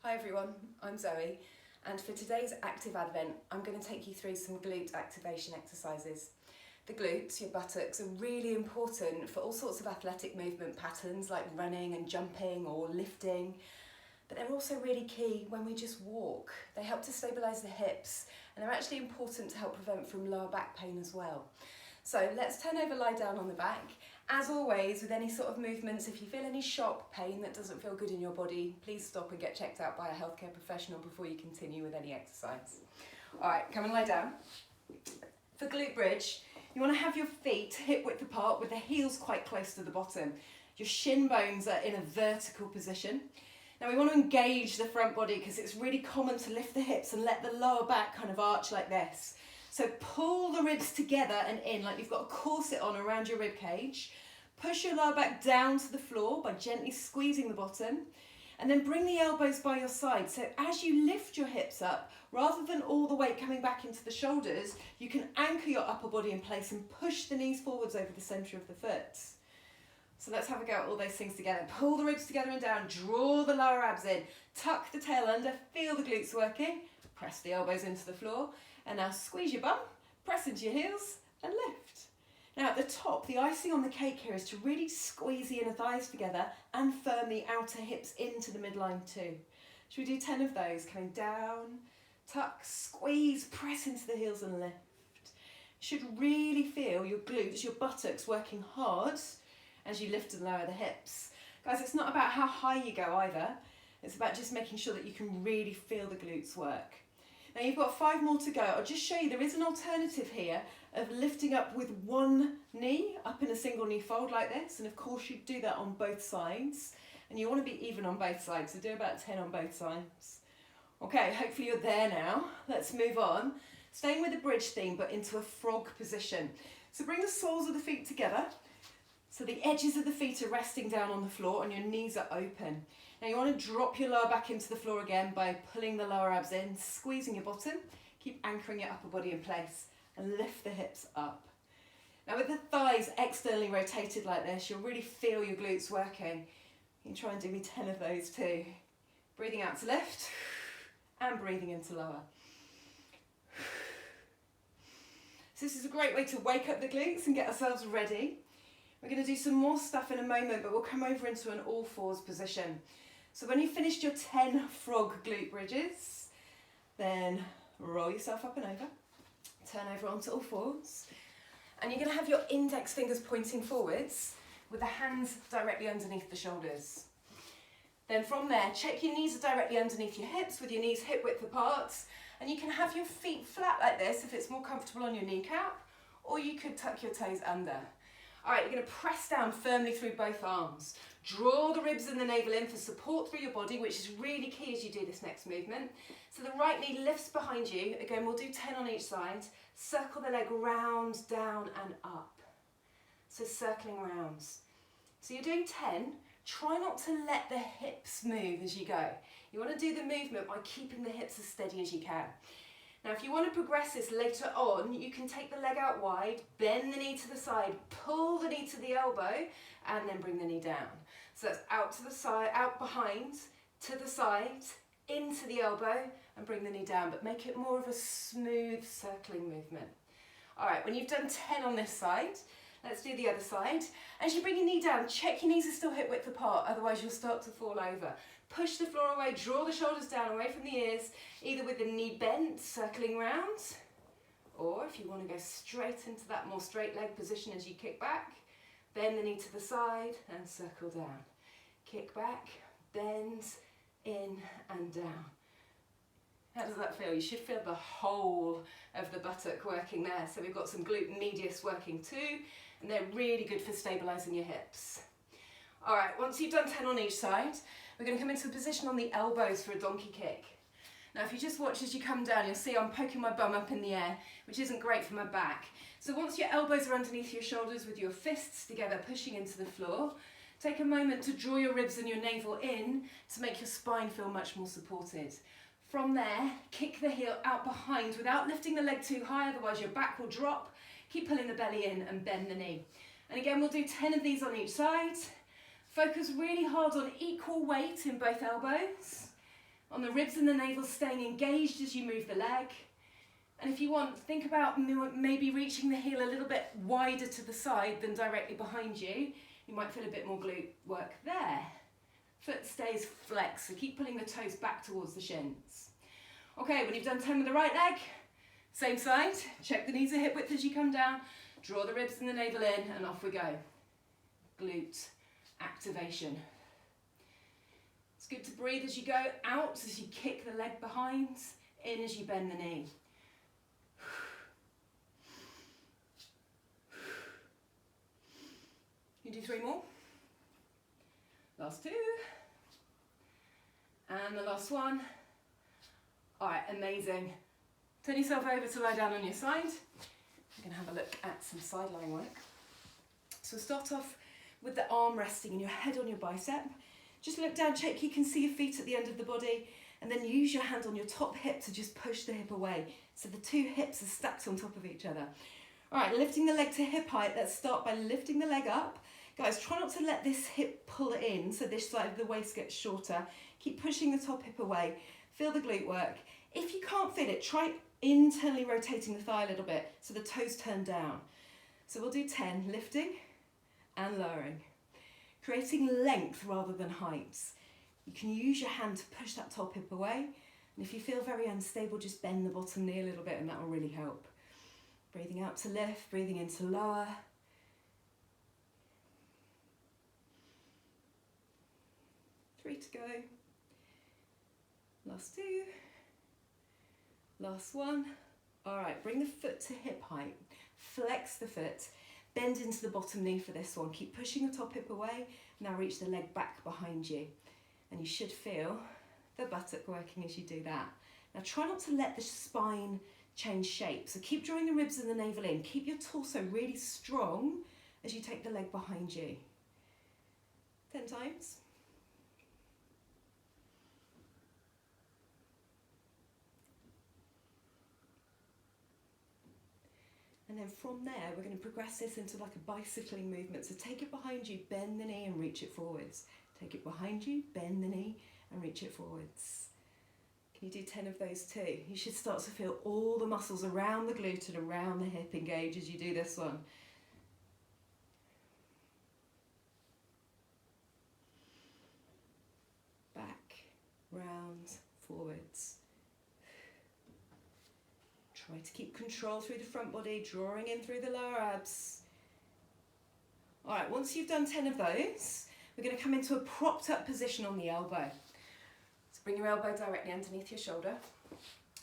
Hi everyone, I'm Zoe, and for today's Active Advent I'm going to take you through some glute activation exercises. The glutes, your buttocks, are really important for all sorts of athletic movement patterns like running and jumping or lifting, but they're also really key when we just walk. They help to stabilise the hips and they're actually important to help prevent from lower back pain as well. So let's turn over, lie down on the back. As always, with any sort of movements, if you feel any sharp pain that doesn't feel good in your body, please stop and get checked out by a healthcare professional before you continue with any exercise. All right, come and lie down. For glute bridge, you want to have your feet hip width apart with the heels quite close to the bottom. Your shin bones are in a vertical position. Now we want to engage the front body because it's really common to lift the hips and let the lower back kind of arch like this. So pull the ribs together and in like you've got a corset on around your rib cage. Push your lower back down to the floor by gently squeezing the bottom. And then bring the elbows by your side. So as you lift your hips up, rather than all the weight coming back into the shoulders, you can anchor your upper body in place and push the knees forwards over the centre of the foot. So let's have a go at all those things together. Pull the ribs together and down, draw the lower abs in, tuck the tail under, feel the glutes working, press the elbows into the floor, and now squeeze your bum, press into your heels and lift. Now at the top, the icing on the cake here is to really squeeze the inner thighs together and firm the outer hips into the midline too. Should we do 10 of those? Coming down, tuck, squeeze, press into the heels and lift. You should really feel your glutes, your buttocks working hard as you lift and lower the hips. Guys, it's not about how high you go either. It's about just making sure that you can really feel the glutes work. Now you've got 5 more to go. I'll just show you there is an alternative here of lifting up with one knee up in a single knee fold like this, and of course you do that on both sides, and you want to be even on both sides, so do about 10 on both sides. Okay, hopefully you're there now. Let's move on. Staying with the bridge theme but into a frog position. So bring the soles of the feet together. So the edges of the feet are resting down on the floor and your knees are open. Now you want to drop your lower back into the floor again by pulling the lower abs in, squeezing your bottom, keep anchoring your upper body in place and lift the hips up. Now with the thighs externally rotated like this, you'll really feel your glutes working. You can try and do me 10 of those too. Breathing out to lift and breathing in to lower. So this is a great way to wake up the glutes and get ourselves ready. We're going to do some more stuff in a moment, but we'll come over into an all fours position. So when you've finished your 10 frog glute bridges, then roll yourself up and over, turn over onto all fours, and you're going to have your index fingers pointing forwards with the hands directly underneath the shoulders. Then from there, check your knees are directly underneath your hips with your knees hip width apart, and you can have your feet flat like this if it's more comfortable on your kneecap, or you could tuck your toes under. All right, you're going to press down firmly through both arms. Draw the ribs and the navel in for support through your body, which is really key as you do this next movement. So the right knee lifts behind you. Again, we'll do 10 on each side. Circle the leg round, down and up. So circling rounds. So you're doing 10. Try not to let the hips move as you go. You want to do the movement by keeping the hips as steady as you can. Now if you want to progress this later on, you can take the leg out wide, bend the knee to the side, pull the knee to the elbow, and then bring the knee down. So that's out to the side, out behind, to the side, into the elbow, and bring the knee down, but make it more of a smooth circling movement. All right, when you've done 10 on this side, let's do the other side. As you bring your knee down, check your knees are still hip width apart, otherwise you'll start to fall over. Push the floor away, draw the shoulders down away from the ears, either with the knee bent, circling round, or if you want to go straight into that more straight leg position as you kick back, bend the knee to the side and circle down. Kick back, bend, in and down. How does that feel? You should feel the whole of the buttock working there. So we've got some glute medius working too, and they're really good for stabilising your hips. All right, once you've done 10 on each side, we're going to come into a position on the elbows for a donkey kick. Now if you just watch as you come down, you'll see I'm poking my bum up in the air, which isn't great for my back. So once your elbows are underneath your shoulders with your fists together pushing into the floor, take a moment to draw your ribs and your navel in to make your spine feel much more supported. From there, kick the heel out behind without lifting the leg too high, otherwise your back will drop. Keep pulling the belly in and bend the knee. And again, we'll do 10 of these on each side. Focus really hard on equal weight in both elbows. On the ribs and the navel, staying engaged as you move the leg. And if you want, think about maybe reaching the heel a little bit wider to the side than directly behind you. You might feel a bit more glute work there. Foot stays flexed, so keep pulling the toes back towards the shins. Okay, when you've done 10 with the right leg, same side, check the knees are hip width as you come down, draw the ribs and the navel in, and off we go. Glute activation. It's good to breathe as you go out, as you kick the leg behind, in as you bend the knee. You do 3 more. Last 2. And the last one. All right, amazing. Turn yourself over to lie down on your side. We're going to have a look at some side lying work. So we'll start off with the arm resting and your head on your bicep. Just look down, check you can see your feet at the end of the body, and then use your hand on your top hip to just push the hip away. So the 2 hips are stacked on top of each other. All right, lifting the leg to hip height. Let's start by lifting the leg up. Guys, try not to let this hip pull in so this side of the waist gets shorter. Keep pushing the top hip away. Feel the glute work. If you can't feel it, try internally rotating the thigh a little bit so the toes turn down. So we'll do 10, lifting and lowering. Creating length rather than height. You can use your hand to push that top hip away. And if you feel very unstable, just bend the bottom knee a little bit and that will really help. Breathing out to lift, breathing in to lower. Three to go. Last 2. Last 1. All right, bring the foot to hip height. Flex the foot. Bend into the bottom knee for this one. Keep pushing the top hip away. Now reach the leg back behind you. And you should feel the buttock working as you do that. Now try not to let the spine change shape. So keep drawing the ribs and the navel in. Keep your torso really strong as you take the leg behind you. 10 times. And then from there, we're going to progress this into like a bicycling movement. So take it behind you, bend the knee and reach it forwards. Take it behind you, bend the knee and reach it forwards. Can you do 10 of those too? You should start to feel all the muscles around the glute and around the hip engage as you do this one. Back, round, forwards. Try to keep control through the front body, drawing in through the lower abs. All right, once you've done 10 of those, we're going to come into a propped up position on the elbow. So bring your elbow directly underneath your shoulder.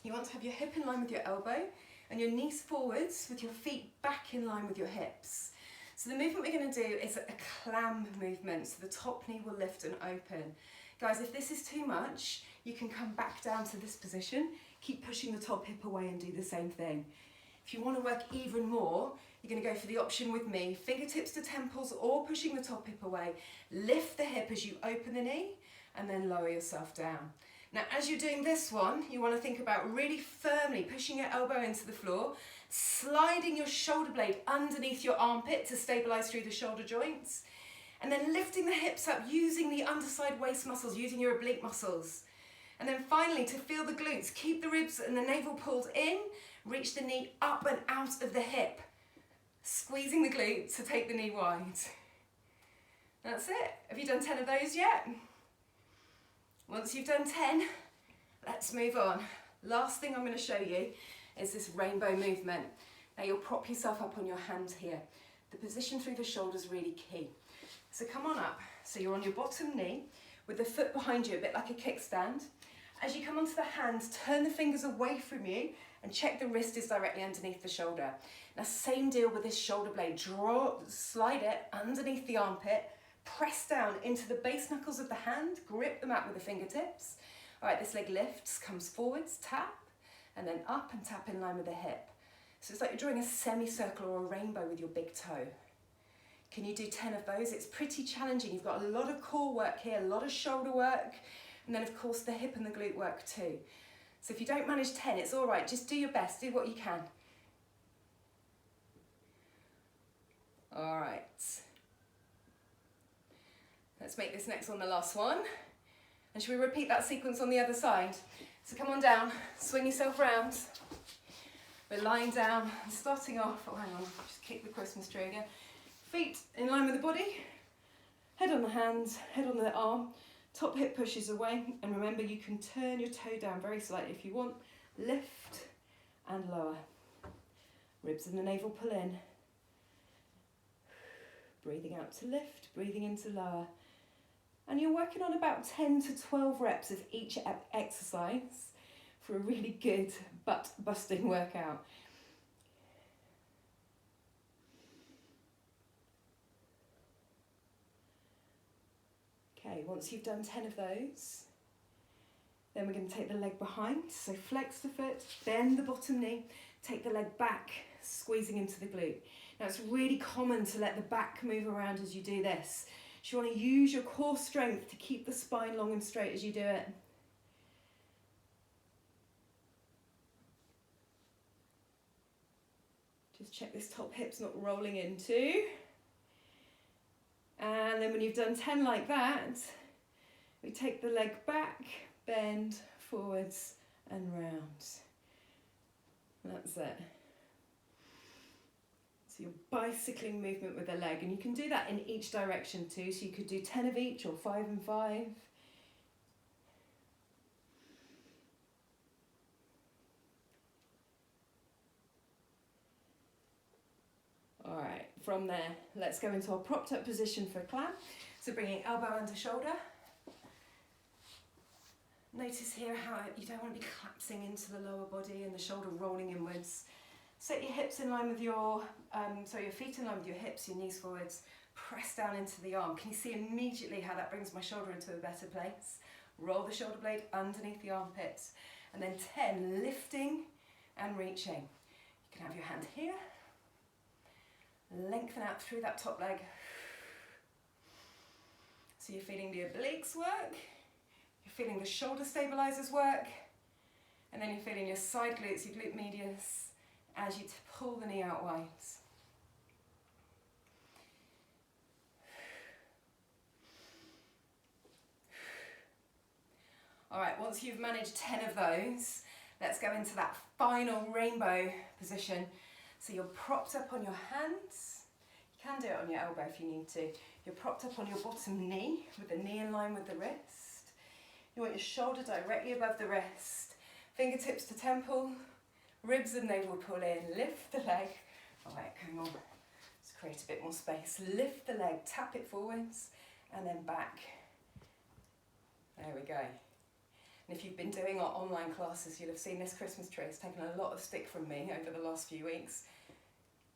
You want to have your hip in line with your elbow and your knees forwards with your feet back in line with your hips. So the movement we're going to do is a clam movement. So the top knee will lift and open. Guys, if this is too much, you can come back down to this position. Keep pushing the top hip away and do the same thing. If you want to work even more, you're going to go for the option with me, fingertips to temples or pushing the top hip away. Lift the hip as you open the knee and then lower yourself down. Now, as you're doing this one, you want to think about really firmly pushing your elbow into the floor, sliding your shoulder blade underneath your armpit to stabilize through the shoulder joints, and then lifting the hips up using the underside waist muscles, using your oblique muscles. And then finally, to feel the glutes, keep the ribs and the navel pulled in, reach the knee up and out of the hip, squeezing the glute to take the knee wide. That's it. Have you done 10 of those yet? Once you've done 10, let's move on. Last thing I'm going to show you is this rainbow movement. Now you'll prop yourself up on your hand here. The position through the shoulders is really key. So come on up. So you're on your bottom knee with the foot behind you, a bit like a kickstand. As you come onto the hands, turn the fingers away from you and check the wrist is directly underneath the shoulder. Now same deal with this shoulder blade. Slide it underneath the armpit, press down into the base knuckles of the hand, grip them out with the fingertips. All right, this leg lifts, comes forwards, tap, and then up and tap in line with the hip. So it's like you're drawing a semicircle or a rainbow with your big toe. Can you do 10 of those? It's pretty challenging. You've got a lot of core work here, a lot of shoulder work, and then of course the hip and the glute work too. So if you don't manage 10, it's all right. Just do your best, do what you can. All right. Let's make this next one the last one. And should we repeat that sequence on the other side? So come on down, swing yourself round. We're lying down, starting off, oh hang on, just kick the Christmas tree again. Feet in line with the body, head on the hands, head on the arm, top hip pushes away, and remember you can turn your toe down very slightly if you want. Lift and lower. Ribs and the navel pull in. Breathing out to lift, breathing in to lower. And you're working on about 10 to 12 reps of each exercise for a really good butt busting workout. Okay, once you've done 10 of those, then we're going to take the leg behind. So flex the foot, bend the bottom knee, take the leg back, squeezing into the glute. Now it's really common to let the back move around as you do this. So you want to use your core strength to keep the spine long and straight as you do it. Just check this top hip's not rolling in too. And then when you've done 10 like that, we take the leg back, bend, forwards and round. That's it. So you're bicycling movement with the leg, and you can do that in each direction too. So you could do 10 of each or 5 and 5. All right, from there, let's go into our propped up position for clam. So bringing elbow under shoulder. Notice here how you don't want to be collapsing into the lower body and the shoulder rolling inwards. Set your hips in line with your, your feet in line with your hips, your knees forwards. Press down into the arm. Can you see immediately how that brings my shoulder into a better place? Roll the shoulder blade underneath the armpits. And then 10, lifting and reaching. You can have your hand here. Lengthen out through that top leg. So you're feeling the obliques work. You're feeling the shoulder stabilizers work. And then you're feeling your side glutes, your glute medius, as you pull the knee out wide. All right, once you've managed 10 of those, let's go into that final rainbow position. So you're propped up on your hands. You can do it on your elbow if you need to. You're propped up on your bottom knee with the knee in line with the wrist. You want your shoulder directly above the wrist. Fingertips to temple. Ribs and navel pull in, lift the leg. All right, come on. Let's create a bit more space. Lift the leg, tap it forwards, and then back. There we go. And if you've been doing our online classes, you'll have seen this Christmas tree. It's taken a lot of stick from me over the last few weeks.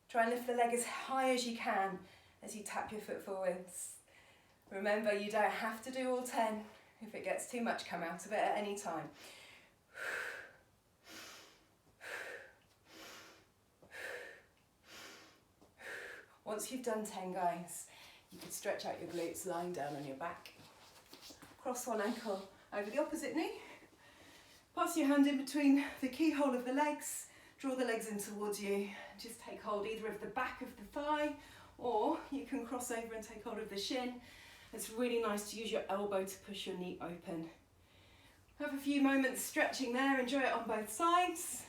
Try and lift the leg as high as you can as you tap your foot forwards. Remember, you don't have to do all 10. If it gets too much, come out of it at any time. Once you've done 10, guys, you can stretch out your glutes lying down on your back. Cross one ankle over the opposite knee. Pass your hand in between the keyhole of the legs. Draw the legs in towards you. Just take hold either of the back of the thigh, or you can cross over and take hold of the shin. It's really nice to use your elbow to push your knee open. Have a few moments stretching there. Enjoy it on both sides.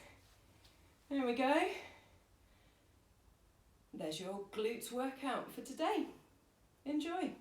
There we go. There's your glutes workout for today. Enjoy.